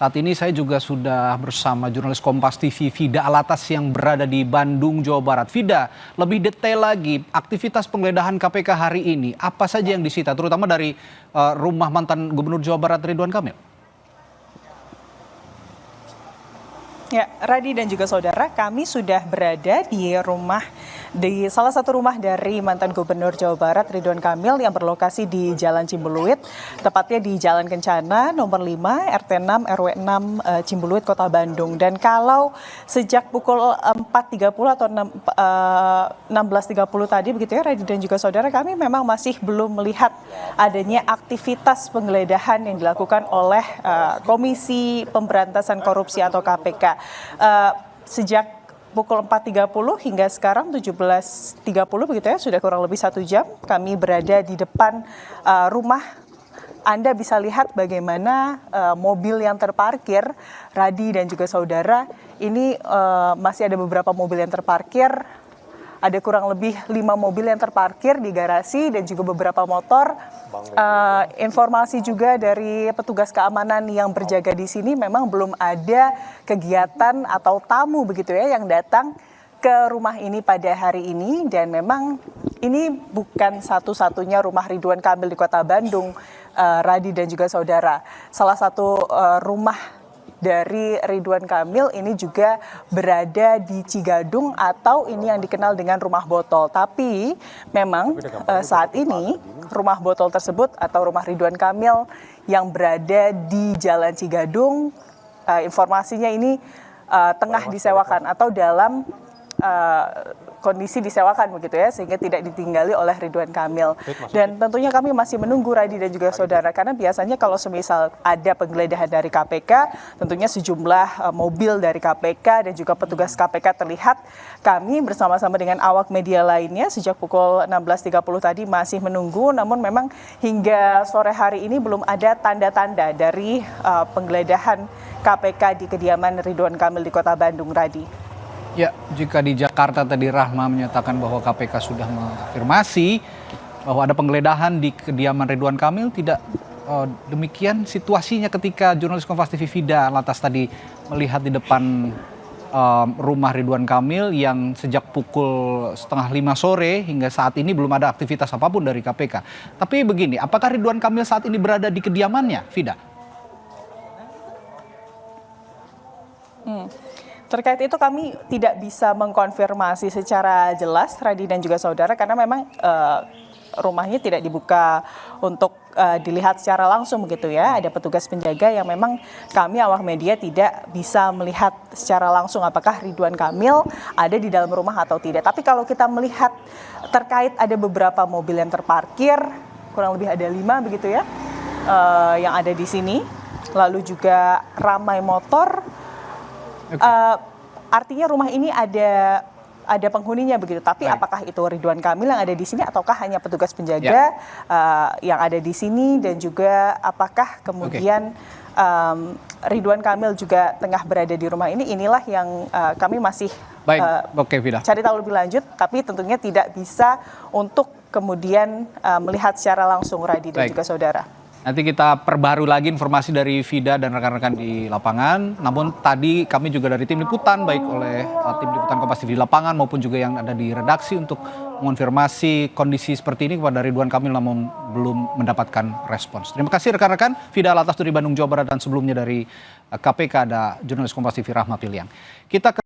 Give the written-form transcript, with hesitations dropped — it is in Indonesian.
Saat ini saya juga sudah bersama jurnalis Kompas TV Vida Alatas yang berada di Bandung, Jawa Barat. Vida, lebih detail lagi aktivitas penggeledahan KPK hari ini, apa saja yang disita, terutama dari rumah mantan Gubernur Jawa Barat Ridwan Kamil? Ya, Radi dan juga saudara, kami sudah berada di salah satu rumah dari mantan Gubernur Jawa Barat Ridwan Kamil yang berlokasi di Jalan Cimbuluit, tepatnya di Jalan Kencana nomor 5 RT 6 RW 6 Cimbuluit Kota Bandung. Dan kalau sejak pukul 4.30 atau 16.30 tadi begitu ya Radi dan juga saudara, kami memang masih belum melihat adanya aktivitas penggeledahan yang dilakukan oleh Komisi Pemberantasan Korupsi atau KPK. Sejak pukul 4.30 hingga sekarang 17.30 begitu ya, sudah kurang lebih 1 jam kami berada di depan rumah. Anda bisa lihat bagaimana mobil yang terparkir, Radi dan juga saudara, ini masih ada beberapa mobil yang terparkir. Ada kurang lebih 5 mobil yang terparkir di garasi dan juga beberapa motor. Informasi juga dari petugas keamanan yang berjaga di sini, memang belum ada kegiatan atau tamu begitu ya yang datang ke rumah ini pada hari ini. Dan memang ini bukan satu-satunya rumah Ridwan Kamil di Kota Bandung, Radi dan juga saudara. Salah satu rumah dari Ridwan Kamil ini juga berada di Cigadung atau ini yang dikenal dengan rumah botol. Tapi memang saat ini rumah botol tersebut atau rumah Ridwan Kamil yang berada di Jalan Cigadung, informasinya ini tengah disewakan atau dalam kondisi disewakan begitu ya, sehingga tidak ditinggali oleh Ridwan Kamil. Dan tentunya kami masih menunggu Radi dan juga saudara, karena biasanya kalau semisal ada penggeledahan dari KPK, tentunya sejumlah mobil dari KPK dan juga petugas KPK terlihat. Kami bersama-sama dengan awak media lainnya sejak pukul 16.30 tadi masih menunggu, namun memang hingga sore hari ini belum ada tanda-tanda dari penggeledahan KPK di kediaman Ridwan Kamil di Kota Bandung, Radi. Ya, jika di Jakarta tadi Rahma menyatakan bahwa KPK sudah mengafirmasi bahwa ada penggeledahan di kediaman Ridwan Kamil, tidak demikian situasinya ketika jurnalis Kompas TV Vida Alatas tadi melihat di depan rumah Ridwan Kamil yang sejak pukul 4:30 sore hingga saat ini belum ada aktivitas apapun dari KPK. Tapi begini, apakah Ridwan Kamil saat ini berada di kediamannya, Vida? Terkait itu kami tidak bisa mengkonfirmasi secara jelas, Radi dan juga saudara, karena memang rumahnya tidak dibuka untuk dilihat secara langsung begitu ya. Ada petugas penjaga yang memang kami awak media tidak bisa melihat secara langsung apakah Ridwan Kamil ada di dalam rumah atau tidak. Tapi kalau kita melihat terkait ada beberapa mobil yang terparkir, kurang lebih ada 5 begitu ya, yang ada di sini. Lalu juga ramai motor. Artinya rumah ini ada penghuninya begitu. Tapi apakah itu Ridwan Kamil yang ada di sini ataukah hanya petugas penjaga yang ada di sini, dan juga apakah kemudian Ridwan Kamil juga tengah berada di rumah ini? Inilah yang kami masih cari tahu lebih lanjut, tapi tentunya tidak bisa untuk kemudian melihat secara langsung, Radi dan juga saudara. Nanti kita perbarui lagi informasi dari Vida dan rekan-rekan di lapangan. Namun tadi kami juga dari tim liputan, baik oleh tim liputan Kompas TV di lapangan maupun juga yang ada di redaksi, untuk mengonfirmasi kondisi seperti ini kepada Ridwan Kamil, namun belum mendapatkan respons. Terima kasih rekan-rekan. Vida Alatas dari Bandung, Jawa Barat, dan sebelumnya dari KPK ada jurnalis Kompas TV Rahma Piliang. Kita